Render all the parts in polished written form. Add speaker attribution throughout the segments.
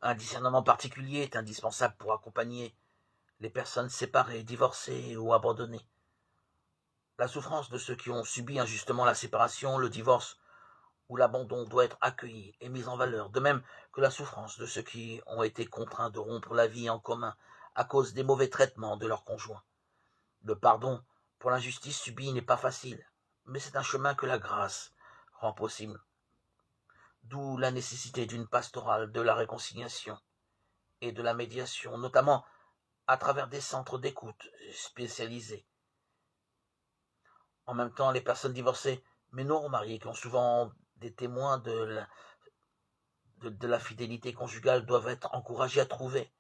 Speaker 1: Un discernement particulier est indispensable pour accompagner les personnes séparées, divorcées ou abandonnées. La souffrance de ceux qui ont subi injustement la séparation, le divorce ou l'abandon doit être accueillie et mise en valeur, de même que la souffrance de ceux qui ont été contraints de rompre la vie en commun à cause des mauvais traitements de leur conjoint. Le pardon pour l'injustice subie n'est pas facile, mais c'est un chemin que la grâce rend possible. D'où la nécessité d'une pastorale de la réconciliation et de la médiation, notamment à travers des centres d'écoute spécialisés. En même temps, les personnes divorcées, mais non mariées, qui ont souvent des témoins de la fidélité conjugale, doivent être encouragées à trouver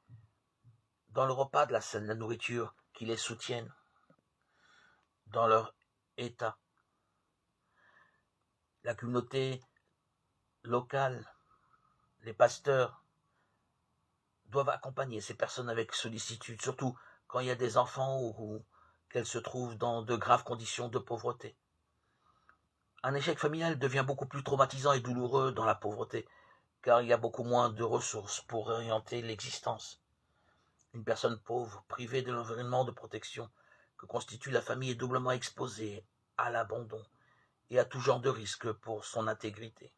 Speaker 1: dans le repas de la scène la nourriture qui les soutienne dans leur état. La communauté locale, les pasteurs, doivent accompagner ces personnes avec sollicitude, surtout quand il y a des enfants ou qu'elles se trouvent dans de graves conditions de pauvreté. Un échec familial devient beaucoup plus traumatisant et douloureux dans la pauvreté, car il y a beaucoup moins de ressources pour orienter l'existence. Une personne pauvre, privée de l'environnement de protection que constitue la famille, est doublement exposée à l'abandon et à tout genre de risques pour son intégrité.